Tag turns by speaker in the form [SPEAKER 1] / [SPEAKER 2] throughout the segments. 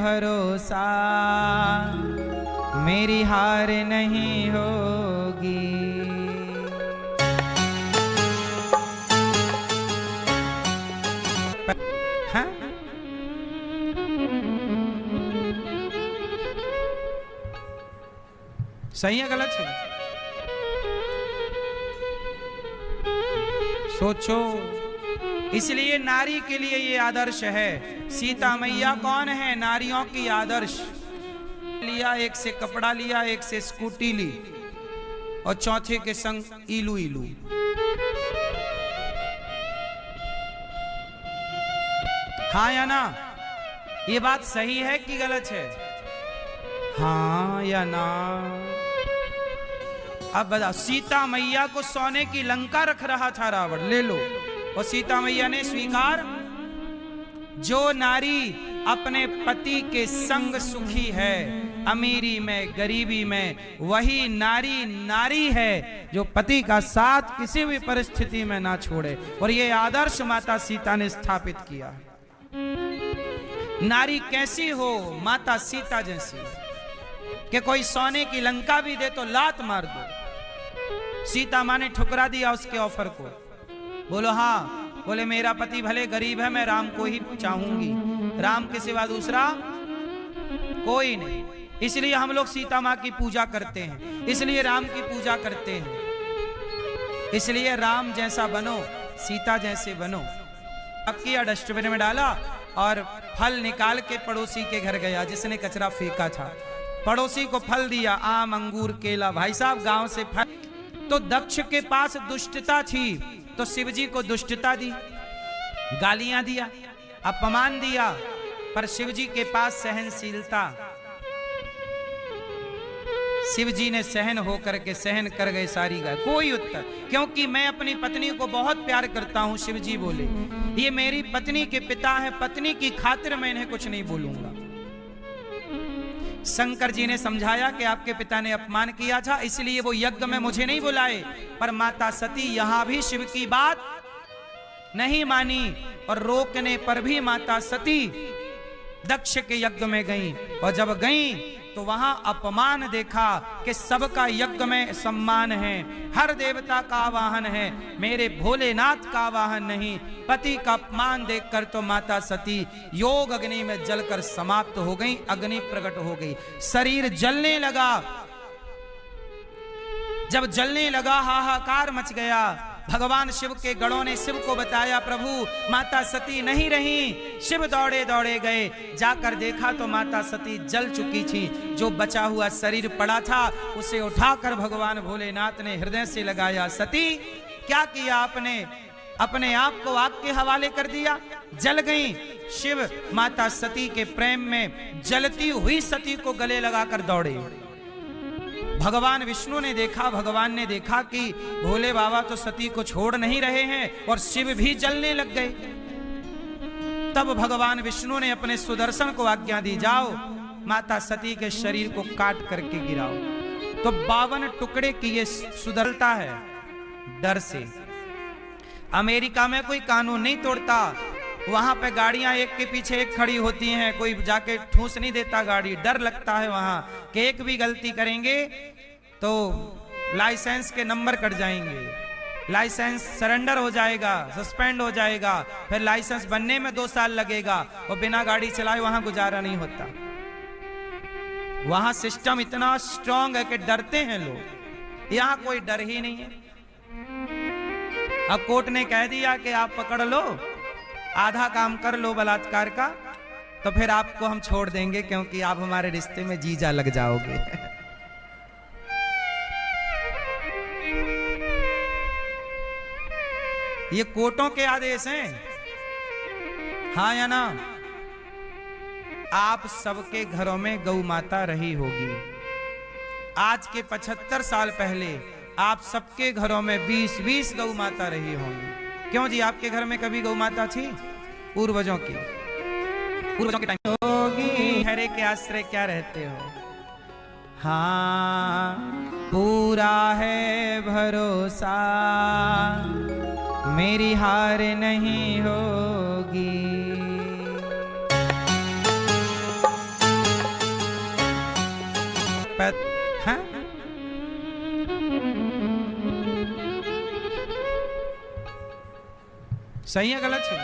[SPEAKER 1] भरोसा, मेरी हार नहीं होगी। हाँ? सही है गलत है? सोचो। इसलिए नारी के लिए ये आदर्श है। सीता मैया कौन है? नारियों की आदर्श। लिया, एक से कपड़ा लिया, एक से स्कूटी ली, और चौथे के संग इलू इलू। हाँ या ना? ये बात सही है कि गलत है? हाँ या ना? अब बताओ। सीता मैया को सोने की लंका रख रहा था रावण, ले लो, और सीता मैया ने स्वीकार। जो नारी अपने पति के संग सुखी है, अमीरी में गरीबी में, वही नारी नारी है जो पति का साथ किसी भी परिस्थिति में ना छोड़े। और ये आदर्श माता सीता ने स्थापित किया। नारी कैसी हो? माता सीता जैसी, कि कोई सोने की लंका भी दे तो लात मार दो। सीता माँ ने ठुकरा दिया उसके ऑफर को। बोलो हाँ। बोले मेरा पति भले गरीब है, मैं राम को ही चाहूंगी, राम के सिवा दूसरा कोई नहीं। इसलिए हम लोग सीता माँ की पूजा करते हैं, इसलिए राम की पूजा करते हैं। इसलिए राम जैसा बनो, सीता जैसे बनो। अब किया, डस्टबिन में डाला और फल निकाल के पड़ोसी के घर गया जिसने कचरा फेंका था। पड़ोसी को फल दिया, आम, अंगूर, केला। भाई साहब गांव से फल। तो दक्ष के पास दुष्टता थी, तो शिव जी को दुष्टता दी, गालियां दिया, अपमान दिया। पर शिव जी के पास सहनशीलता। शिव जी ने सहन होकर के सहन कर गए सारी गाय। कोई उत्तर, क्योंकि मैं अपनी पत्नी को बहुत प्यार करता हूं। शिव जी बोले ये मेरी पत्नी के पिता है, पत्नी की खातिर मैं इन्हें कुछ नहीं बोलूंगा। शंकर जी ने समझाया कि आपके पिता ने अपमान किया था, इसलिए वो यज्ञ में मुझे नहीं बुलाए। पर माता सती यहां भी शिव की बात नहीं मानी, और रोकने पर भी माता सती दक्ष के यज्ञ में गई। और जब गई तो वहां अपमान देखा कि सबका यज्ञ में सम्मान है, हर देवता का आवाहन है, मेरे भोलेनाथ का आवाहन नहीं। पति का अपमान देखकर तो माता सती योग अग्नि में जलकर समाप्त हो गई। अग्नि प्रकट हो गई, शरीर जलने लगा। जब जलने लगा हाहाकार मच गया। भगवान शिव के गणों ने शिव को बताया, प्रभु माता सती नहीं रही। शिव दौड़े दौड़े गए, जाकर देखा तो माता सती जल चुकी थी। जो बचा हुआ शरीर पड़ा था उसे उठाकर भगवान भोलेनाथ ने हृदय से लगाया। सती क्या किया आपने? अपने आप को आग के हवाले कर दिया, जल गई। शिव माता सती के प्रेम में जलती हुई सती को गले लगाकर दौड़े। भगवान विष्णु ने देखा, भगवान ने देखा कि भोले बाबा तो सती को छोड़ नहीं रहे हैं और शिव भी जलने लग गए। तब भगवान विष्णु ने अपने सुदर्शन को आज्ञा दी, जाओ माता सती के शरीर को काट करके गिराओ। तो 52 टुकड़े की ये सुदर्शनता है डर से। अमेरिका में कोई कानून नहीं तोड़ता, वहां पे गाड़ियां एक के पीछे एक खड़ी होती हैं, कोई जाके ठूस नहीं देता गाड़ी। डर लगता है वहां कि एक भी गलती करेंगे तो लाइसेंस के नंबर कट जाएंगे, लाइसेंस सरेंडर हो जाएगा, सस्पेंड हो जाएगा, फिर लाइसेंस बनने में 2 साल लगेगा, और बिना गाड़ी चलाए वहां गुजारा नहीं होता। वहां सिस्टम इतना स्ट्रांग है कि डरते हैं लोग। यहां कोई डर ही नहीं है। अब कोर्ट ने कह दिया कि आप पकड़ लो, आधा काम कर लो बलात्कार का, तो फिर आपको हम छोड़ देंगे क्योंकि आप हमारे रिश्ते में जीजा लग जाओगे। ये कोर्टों के आदेश हैं, हाँ या ना? आप सबके घरों में गौ माता रही होगी। आज के 75 साल पहले आप सबके घरों में 20-20 गौ माता रही होंगी। क्यों जी, आपके घर में कभी गौ माता थी? पूर्वजों के टाइम होगी। हरे के आश्रय क्या रहते हो? हाँ, पूरा है भरोसा, मेरी हार नहीं होगी। सही है गलत है?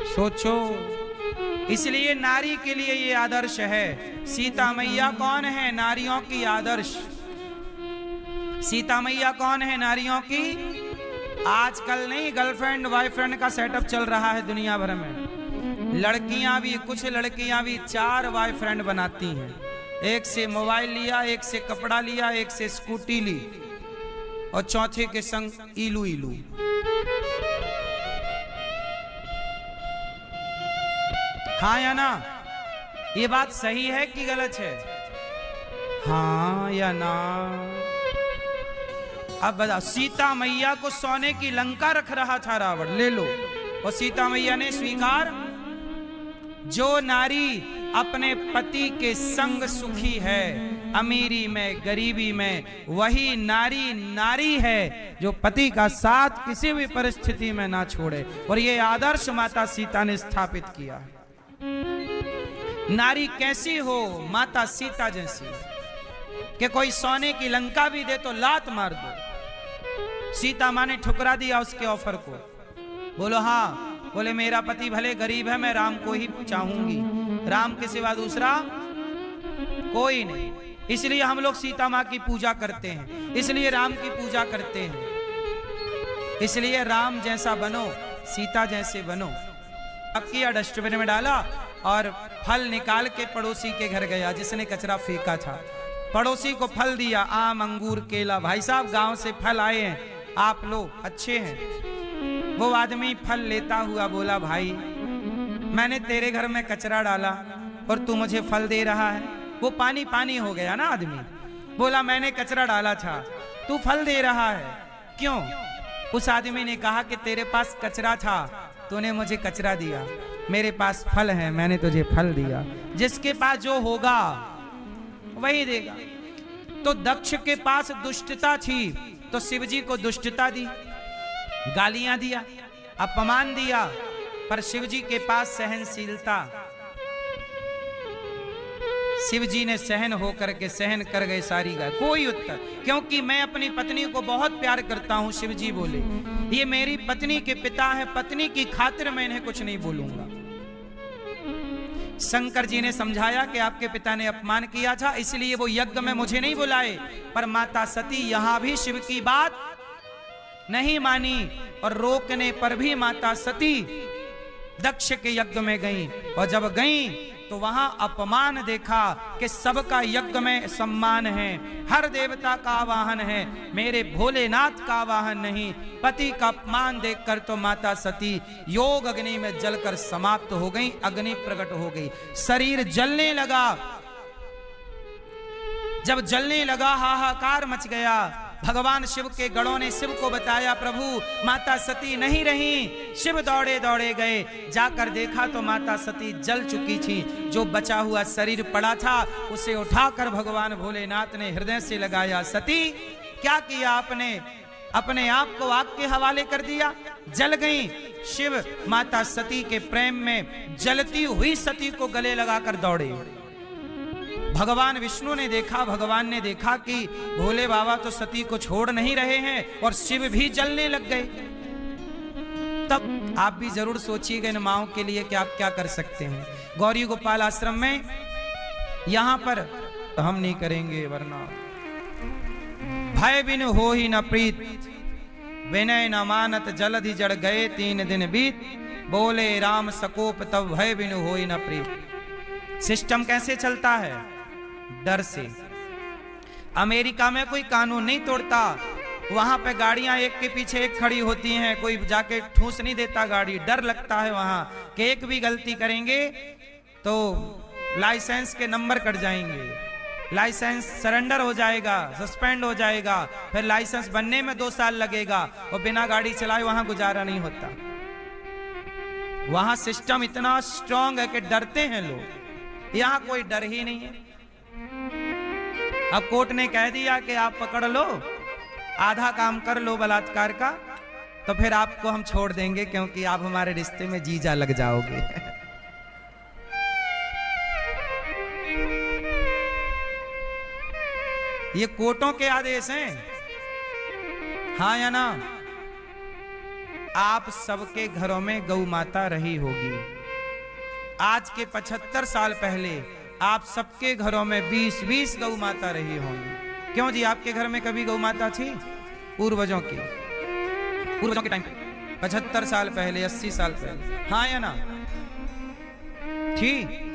[SPEAKER 1] सोचो। इसलिए नारी के लिए ये आदर्श है। सीता मैया कौन है? नारियों की आदर्श। सीता मैया कौन है? नारियों की। आजकल नहीं, गर्लफ्रेंड बॉयफ्रेंड का सेटअप चल रहा है दुनिया भर में। लड़कियां भी, कुछ लड़कियां भी 4 बॉयफ्रेंड बनाती हैं। एक से मोबाइल लिया, एक से कपड़ा लिया, एक से स्कूटी ली, और चौथे के संग इलू इलू। हाँ या ना? ये बात सही है कि गलत है? हाँ या ना? अब बताओ। सीता मैया को सोने की लंका रख रहा था रावण, ले लो, और सीता मैया ने स्वीकार। जो नारी अपने पति के संग सुखी है, अमीरी में गरीबी में, वही नारी नारी है जो पति का साथ किसी भी परिस्थिति में ना छोड़े। और ये आदर्श माता सीता ने स्थापित किया। नारी कैसी हो? माता सीता जैसी, कि कोई सोने की लंका भी दे तो लात मार दो। सीता माँ ने ठुकरा दिया उसके ऑफर को। बोलो हाँ। बोले मेरा पति भले गरीब है, मैं राम को ही चाहूंगी, राम के सिवा दूसरा कोई नहीं। इसलिए हम लोग सीता माँ की पूजा करते हैं, इसलिए राम की पूजा करते हैं। इसलिए राम जैसा बनो, सीता जैसे बनो। अब किया, डस्टबिन में डाला और फल निकाल के पड़ोसी के घर गया जिसने कचरा फेंका था। पड़ोसी को फल दिया, आम अंगूर केला। भाई साहब गांव से फल आए हैं, आप लो, अच्छे हैं। वो आदमी फल लेता हुआ बोला, भाई मैंने तेरे घर में कचरा डाला और तू मुझे फल दे रहा है। वो पानी पानी हो गया ना आदमी। बोला मैंने कचरा डाला था, तू फल दे रहा है, क्यों? उस आदमी ने कहा कि तेरे पास कचरा था, तूने मुझे कचरा दिया, मेरे पास फल है, मैंने तुझे फल दिया। जिसके पास जो होगा वही देगा। तो दक्ष के पास दुष्टता थी तो शिव जी को दुष्टता दी, गालियां दिया, अपमान दिया। पर शिव जी के पास सहनशीलता। शिव जी ने सहन होकर के सहन कर गए सारी गाय। कोई उत्तर, क्योंकि मैं अपनी पत्नी को बहुत प्यार करता हूं। शिव जी बोले ये मेरी पत्नी के पिता है, पत्नी की खातिर मैं इन्हें कुछ नहीं बोलूंगा। शंकर जी ने समझाया कि आपके पिता ने अपमान किया था, इसलिए वो यज्ञ में मुझे नहीं बुलाए। पर माता सती यहां भी शिव की बात नहीं मानी, और रोकने पर भी माता सती दक्ष के यज्ञ में गई। और जब गई तो वहां अपमान देखा कि सबका यज्ञ में सम्मान है, हर देवता का आवाहन है, मेरे भोलेनाथ का आवाहन नहीं। पति का अपमान देखकर तो माता सती योग अग्नि में जलकर समाप्त हो गई, अग्नि प्रकट हो गई, शरीर जलने लगा। जब जलने लगा हाहाकार मच गया। भगवान शिव के गणों ने शिव को बताया, प्रभु माता सती नहीं रही। शिव दौड़े दौड़े गए, जाकर देखा तो माता सती जल चुकी थी। जो बचा हुआ शरीर पड़ा था उसे उठाकर भगवान भोलेनाथ ने हृदय से लगाया। सती क्या किया आपने? अपने आप को आग के हवाले कर दिया, जल गई। शिव माता सती के प्रेम में जलती हुई सती को गले लगाकर दौड़े। भगवान विष्णु ने देखा, भगवान ने देखा कि भोले बाबा तो सती को छोड़ नहीं रहे हैं और शिव भी जलने लग गए। तब आप भी जरूर सोचिएगा इन माओं के लिए कि आप क्या कर सकते हैं। गौरी गोपाल आश्रम में यहां पर हम नहीं करेंगे, वरना भय बिन हो ही न प्रीत, विनय न मानत जलधि जड़ गए 3 दिन बीत, बोले राम सकोप तब भय बिन हो ही न प्रीत। सिस्टम कैसे चलता है? डर से। अमेरिका में कोई कानून नहीं तोड़ता, वहां पे गाड़ियां एक के पीछे एक खड़ी होती हैं, कोई जाके ठूस नहीं देता गाड़ी। डर लगता है वहां कि एक भी गलती करेंगे तो लाइसेंस के नंबर कट जाएंगे, लाइसेंस सरेंडर हो जाएगा, सस्पेंड हो जाएगा, फिर लाइसेंस बनने में 2 साल लगेगा, और बिना गाड़ी चलाए वहां गुजारा नहीं होता। वहां सिस्टम इतना स्ट्रांग है कि डरते हैं लोग। यहां कोई डर ही नहीं है। अब कोर्ट ने कह दिया कि आप पकड़ लो, आधा काम कर लो बलात्कार का, तो फिर आपको हम छोड़ देंगे क्योंकि आप हमारे रिश्ते में जीजा लग जाओगे। ये कोर्टों के आदेश हैं। हाँ या ना? आप सबके घरों में गौ माता रही होगी। आज के 75 साल पहले आप सबके घरों में 20-20 गौ माता रही होंगी। क्यों जी, आपके घर में कभी गौ माता थी? पूर्वजों के टाइम पे 75 साल पहले, 80 साल पहले, हाँ या ना? थी?